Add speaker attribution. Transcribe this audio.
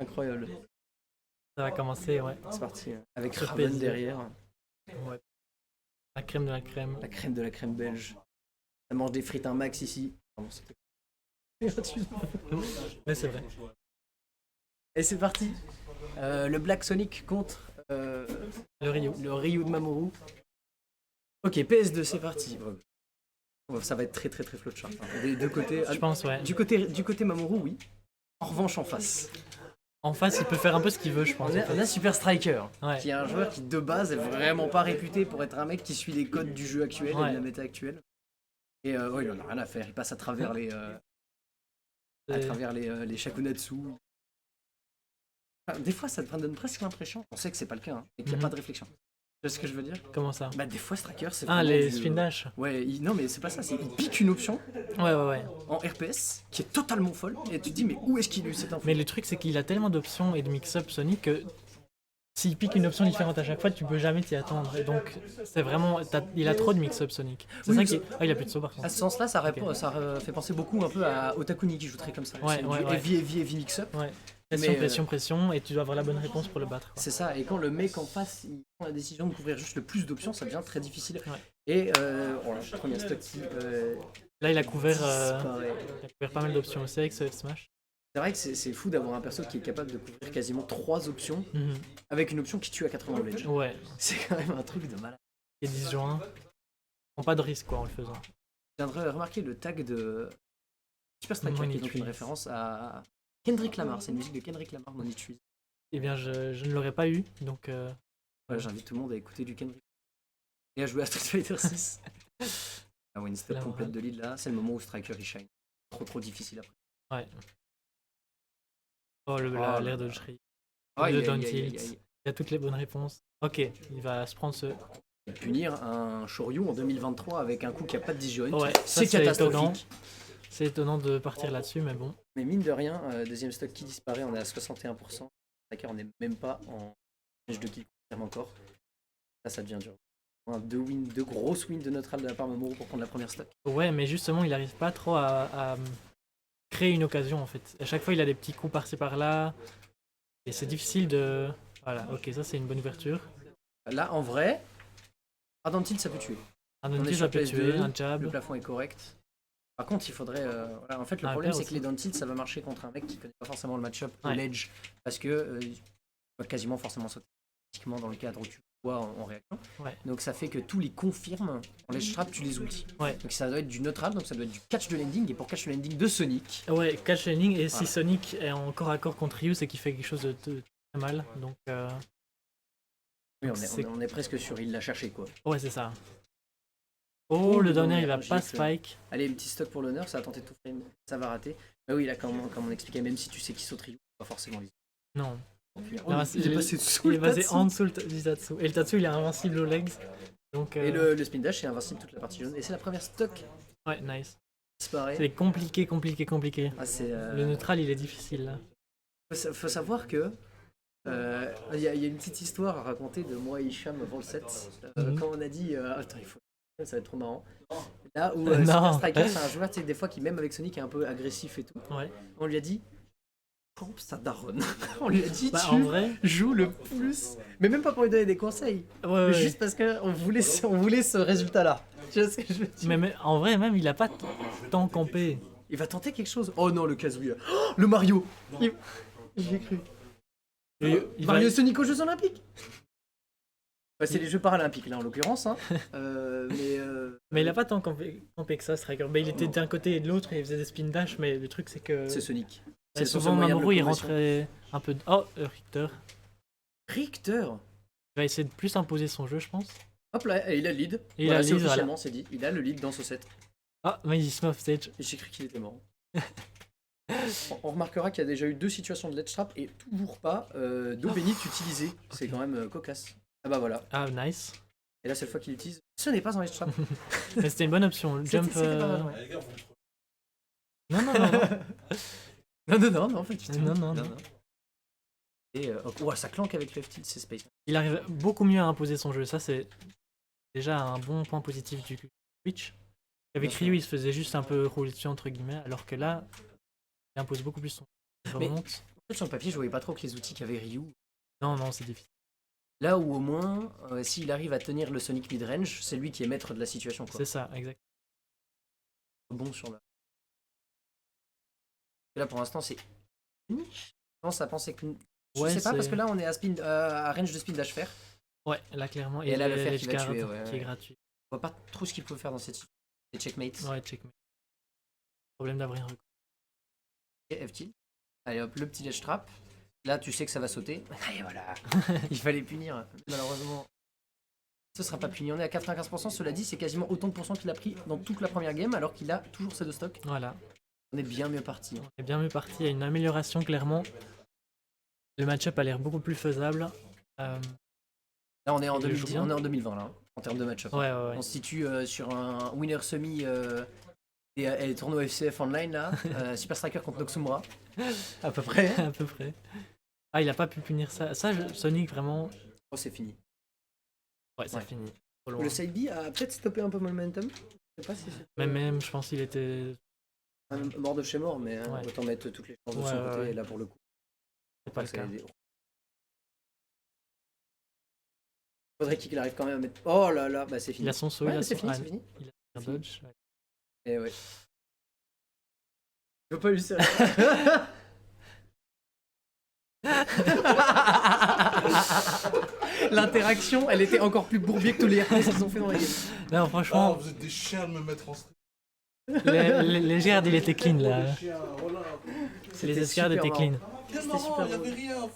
Speaker 1: Incroyable.
Speaker 2: Ça va commencer, ouais.
Speaker 1: C'est parti. Avec
Speaker 2: Sur
Speaker 1: Raven
Speaker 2: PS2.
Speaker 1: derrière.
Speaker 2: Ouais. La crème de la crème.
Speaker 1: La crème de la crème belge. Ça mange des frites un max ici. Pardon, c'était-
Speaker 2: Mais c'est vrai.
Speaker 1: Et c'est parti. Le Black Sonic contre
Speaker 2: Le Ryu.
Speaker 1: le Ryu de Mamoru. Ok, PS2, c'est parti. Ça va être très très très flotchart. Des deux côtés.
Speaker 2: Je pense, ouais.
Speaker 1: Du côté Mamoru, oui. En revanche, en face.
Speaker 2: En face, il peut faire un peu ce qu'il veut, je pense.
Speaker 1: On a Super Striker,
Speaker 2: Ouais.
Speaker 1: qui est un joueur qui de base est vraiment pas réputé pour être un mec qui suit les codes du jeu actuel et
Speaker 2: Ouais.
Speaker 1: de la méta actuelle. Et ouais, il en a rien à faire. Il passe à travers les Shakunatsu. Enfin, des fois, ça te donne presque l'impression, on sait que c'est pas le cas, hein, et qu'il n'y a
Speaker 2: Mhm.
Speaker 1: pas de réflexion. Tu vois ce que je veux dire?
Speaker 2: Comment ça?
Speaker 1: Bah, des fois, Striker, c'est
Speaker 2: Ah,
Speaker 1: vraiment
Speaker 2: les
Speaker 1: du-
Speaker 2: spin dash.
Speaker 1: Ouais, non, mais c'est pas ça, il pique une option
Speaker 2: Ouais, ouais, ouais.
Speaker 1: en RPS qui est totalement folle, et tu te dis, mais où est-ce qu'il a eu cette info?
Speaker 2: Mais le truc, c'est qu'il a tellement d'options et de mix-up Sonic que s'il pique une option différente à chaque fois, tu peux jamais t'y attendre. Et donc, c'est vraiment. Il a trop de mix-up Sonic. C'est
Speaker 1: Oui,
Speaker 2: ça
Speaker 1: mais
Speaker 2: qui. Ah, il a plus de saut par
Speaker 1: À
Speaker 2: contre.
Speaker 1: ce sens-là, ça fait penser beaucoup un peu à Otakuni qui joue très comme ça.
Speaker 2: Ouais,
Speaker 1: C'est
Speaker 2: ouais,
Speaker 1: du
Speaker 2: ouais.
Speaker 1: heavy mix-up.
Speaker 2: Ouais.
Speaker 1: Mais,
Speaker 2: Pression, pression, pression, et tu dois avoir la bonne réponse pour le battre. Quoi.
Speaker 1: C'est ça, et quand le mec en face il prend la décision de couvrir juste le plus d'options, ça devient très difficile.
Speaker 2: Ouais.
Speaker 1: Et voilà, le premier stock qui
Speaker 2: Là, il a couvert,
Speaker 1: disparaît.
Speaker 2: il a couvert pas mal d'options aussi avec ce Smash.
Speaker 1: C'est vrai que c'est fou d'avoir un perso qui est capable de couvrir quasiment 3 options
Speaker 2: Mhm.
Speaker 1: avec une option qui tue à 80 knowledge.
Speaker 2: Ouais.
Speaker 1: C'est quand même un truc de malade.
Speaker 2: Et disjoint. Prends pas de risque quoi en le faisant.
Speaker 1: Je viens de remarquer le tag de Super Striker, qui est
Speaker 2: Money
Speaker 1: donc une
Speaker 2: Trees.
Speaker 1: référence à Kendrick Lamar. C'est une musique de Kendrick Lamar, Money Trees.
Speaker 2: Eh bien, je ne l'aurais pas eu, donc.
Speaker 1: Voilà, j'invite tout le monde à écouter du Kendrick et à jouer à Street Fighter 6. Ah ouais, une step
Speaker 2: Là,
Speaker 1: complète
Speaker 2: ouais.
Speaker 1: de lead là, c'est le moment où Striker il shine. Trop difficile après.
Speaker 2: Ouais. Oh,
Speaker 1: Oh
Speaker 2: l'air
Speaker 1: là
Speaker 2: de
Speaker 1: là.
Speaker 2: Shri.
Speaker 1: Aïe,
Speaker 2: Le
Speaker 1: aïe,
Speaker 2: down
Speaker 1: aïe, aïe,
Speaker 2: tilt.
Speaker 1: aïe.
Speaker 2: Il a toutes les bonnes réponses. Ok, il va se prendre ce.
Speaker 1: Et punir un Shoryu en 2023 avec un coup qui a pas de disjoint,
Speaker 2: Ouais,
Speaker 1: c'est
Speaker 2: ça, étonnant.
Speaker 1: catastrophique.
Speaker 2: C'est étonnant de partir là-dessus, mais bon.
Speaker 1: Mais mine de rien, deuxième stock qui disparaît, on est à 61%. Striker, on n'est même pas en range de kill confirme encore. Là, ça devient dur. Deux grosses wins de neutral de la part de Mamoru pour prendre la première stock.
Speaker 2: Ouais, mais justement, il n'arrive pas trop à créer une occasion en fait. À chaque fois, il a des petits coups par-ci par-là. Et c'est difficile de. Voilà, ok, ça c'est une bonne ouverture.
Speaker 1: Là, en vrai, Ardent Tilt, ça peut tuer.
Speaker 2: Un
Speaker 1: On est
Speaker 2: ulti,
Speaker 1: sur
Speaker 2: ça peut
Speaker 1: PS2,
Speaker 2: tuer, un
Speaker 1: Le
Speaker 2: jab.
Speaker 1: plafond est correct. Par contre, il faudrait. Voilà, en fait, le
Speaker 2: Un
Speaker 1: problème,
Speaker 2: pair
Speaker 1: c'est que
Speaker 2: aussi.
Speaker 1: les down tilt, ça va marcher contre un mec qui connaît pas forcément le match-up au
Speaker 2: Ouais.
Speaker 1: ledge. Parce que il va quasiment forcément sauter automatiquement dans le cadre où tu le vois en réaction.
Speaker 2: Ouais.
Speaker 1: Donc ça fait que tous les confirmes en ledge trap, tu les ultis.
Speaker 2: Ouais.
Speaker 1: Donc ça doit être du neutral, donc ça doit être du catch de landing. Et pour catch de landing de Sonic,
Speaker 2: Ouais, catch landing, et
Speaker 1: Voilà.
Speaker 2: si Sonic est en corps à corps contre Ryu, c'est qu'il fait quelque chose de très mal. Donc,
Speaker 1: oui,
Speaker 2: C'est-
Speaker 1: on est presque sûr, il l'a cherché quoi.
Speaker 2: ouais, c'est ça. Oh, le downer, il va
Speaker 1: j'ai
Speaker 2: pas
Speaker 1: fait-
Speaker 2: spike.
Speaker 1: Allez, petit stock pour l'honneur, ça a tenté de tout frame, ça va rater. Mais oui, là, comme on expliquait, même si tu sais qui saute Ryu, pas forcément les.
Speaker 2: Non.
Speaker 1: Oh,
Speaker 2: Il
Speaker 1: il est passé sous
Speaker 2: Il est
Speaker 1: le
Speaker 2: basé
Speaker 1: Tatsu.
Speaker 2: en dessous du Tatsu. Et le Tatsu, il est invincible aux legs. Donc,
Speaker 1: Et le spin dash est invincible toute la partie jaune. Et c'est la première stock qui
Speaker 2: ouais, nice.
Speaker 1: disparaît.
Speaker 2: C'est compliqué, compliqué, compliqué.
Speaker 1: Ah, c'est,
Speaker 2: Le neutral, il est difficile là.
Speaker 1: faut savoir que il y a une petite histoire à raconter de moi et Hicham avant le set.
Speaker 2: Mhm.
Speaker 1: Quand on a dit attends, ça va être trop marrant. Là où
Speaker 2: Non.
Speaker 1: Super Striker, c'est un joueur tu sais, des fois qui, même avec Sonic, est un peu agressif et tout.
Speaker 2: Ouais.
Speaker 1: On lui a dit campe sa daronne. On lui a dit
Speaker 2: Bah,
Speaker 1: tu
Speaker 2: en vrai,
Speaker 1: joues le plus. Mais même pas pour lui donner des conseils.
Speaker 2: ouais,
Speaker 1: Mais
Speaker 2: ouais.
Speaker 1: juste parce qu'on voulait ce résultat-là. Tu vois ce que je veux dire?
Speaker 2: Mais en vrai, même, il a pas tant campé.
Speaker 1: Il va tenter quelque chose. Oh non, le Kazuya. Oh, le Mario. J'y ai cru.
Speaker 2: Et il
Speaker 1: Mario
Speaker 2: va-
Speaker 1: et Sonic aux Jeux Olympiques. Bah, c'est les Jeux Paralympiques là en l'occurrence. Hein.
Speaker 2: Mais il a pas tant campé que ça, Striker. Bah, il était d'un côté et de l'autre et il faisait des spin dash, mais le truc, c'est que.
Speaker 1: c'est Sonic.
Speaker 2: Ouais,
Speaker 1: C'est son
Speaker 2: souvent,
Speaker 1: seul moyen de
Speaker 2: Mamoru, il
Speaker 1: locomotion.
Speaker 2: rentrait un peu. Oh, Richter.
Speaker 1: Richter.
Speaker 2: Il va essayer de plus imposer son jeu, je pense.
Speaker 1: Hop là, et il a le lead.
Speaker 2: Et il
Speaker 1: Voilà,
Speaker 2: a le
Speaker 1: c'est
Speaker 2: lead,
Speaker 1: officiellement, c'est dit. Il a le lead dans ce set.
Speaker 2: Ah, mais il se met off stage.
Speaker 1: Et j'ai cru qu'il était mort. On remarquera qu'il y a déjà eu 2 situations de ledge trap et toujours pas d'eau bénite utilisée. C'est
Speaker 2: Ok.
Speaker 1: quand même cocasse. Ah bah voilà.
Speaker 2: Ah, nice.
Speaker 1: Et là, c'est le fois qu'il l'utilise. Ce n'est pas un ledge trap.
Speaker 2: Mais c'était une bonne option. Le jump.
Speaker 1: C'était pas mal, ouais.
Speaker 3: Les gars, vous me trouvez.
Speaker 2: Non, non, non, non.
Speaker 1: Non, pas du tout.
Speaker 2: Non.
Speaker 1: Et ça clanque avec le F-tilt, c'est space.
Speaker 2: Il arrive beaucoup mieux à imposer son jeu. Ça, c'est déjà un bon point positif du Twitch. Avec
Speaker 1: Bien sûr.
Speaker 2: Ryu, il se faisait juste un peu rouler dessus, entre guillemets, alors que là, il impose beaucoup plus son jeu. Il
Speaker 1: Mais-
Speaker 2: remonte.
Speaker 1: Sur le papier, je voyais pas trop que les outils qu'avait Ryu.
Speaker 2: Non, non, c'est difficile.
Speaker 1: Là où au moins, s'il arrive à tenir le Sonic mid-range, c'est lui qui est maître de la situation. Quoi.
Speaker 2: C'est ça, exact.
Speaker 1: Bon sur la. Et là pour l'instant c'est. Je pense à penser que. Je
Speaker 2: Ouais,
Speaker 1: sais pas
Speaker 2: c'est-
Speaker 1: parce que là on est à range de speed dash faire.
Speaker 2: Ouais, là clairement.
Speaker 1: Et elle a le fer
Speaker 2: l'edge
Speaker 1: qui va
Speaker 2: guard
Speaker 1: tuer, ouais,
Speaker 2: qui est
Speaker 1: ouais.
Speaker 2: gratuit.
Speaker 1: On voit pas trop ce qu'il peut faire dans cette situation. C'est checkmate.
Speaker 2: Ouais, checkmate. Problème d'avoir un record.
Speaker 1: Et F-tilt. Allez hop, le petit ledge trap. Là tu sais que ça va sauter. Et voilà. Il fallait punir. Malheureusement. Ce sera pas puni. On est à 95%. Cela dit, c'est quasiment autant de pourcents qu'il a pris dans toute la première game alors qu'il a toujours ses deux stocks.
Speaker 2: Voilà.
Speaker 1: On est bien mieux parti.
Speaker 2: On est bien mieux parti. Il y a une amélioration clairement. Le match-up a l'air beaucoup plus faisable.
Speaker 1: Là on est en,
Speaker 2: Il le joue
Speaker 1: 2010,
Speaker 2: bien.
Speaker 1: on est en 2020 là, en termes de match-up.
Speaker 2: Ouais, ouais, ouais.
Speaker 1: On se situe sur un winner semi et tournoi FCF online là. Super Striker contre Noxumura. À peu près.
Speaker 2: À peu près. Ah, il a pas pu punir ça. Sonic, vraiment.
Speaker 1: Oh, c'est fini.
Speaker 2: Ouais, c'est
Speaker 1: Ouais.
Speaker 2: fini. Trop loin.
Speaker 1: Le side B a peut-être stoppé un peu le momentum. Je sais pas si c'est
Speaker 2: Même, je pense qu'il était.
Speaker 1: mort de chez mort, mais
Speaker 2: Ouais.
Speaker 1: autant mettre toutes les chances de
Speaker 2: Ouais,
Speaker 1: son
Speaker 2: ouais,
Speaker 1: côté.
Speaker 2: ouais.
Speaker 1: Et là pour le coup,
Speaker 2: C'est pas le
Speaker 1: ça
Speaker 2: cas.
Speaker 1: a aidé. Faudrait qu'il arrive quand même à mettre. Oh là là, bah c'est fini.
Speaker 2: Il a son saut,
Speaker 1: Ouais,
Speaker 2: il a
Speaker 1: c'est
Speaker 2: son.
Speaker 1: fini,
Speaker 2: Ah,
Speaker 1: c'est fini.
Speaker 2: il a un dodge. Ouais.
Speaker 1: Et ouais. Je veux pas lui serrer. L'interaction, elle était encore plus bourbier que tous les RPS qu'ils ont fait dans la game.
Speaker 2: Non,
Speaker 3: Oh,
Speaker 2: franchement,
Speaker 3: vous êtes des chiens de me mettre en stream.
Speaker 2: les gardes, il était clean là.
Speaker 3: Chiens, voilà.
Speaker 2: Les escardes
Speaker 1: super
Speaker 2: étaient
Speaker 1: marrant.
Speaker 2: clean.
Speaker 3: Quel
Speaker 1: C'était
Speaker 3: marrant,
Speaker 1: super
Speaker 3: il y avait rien.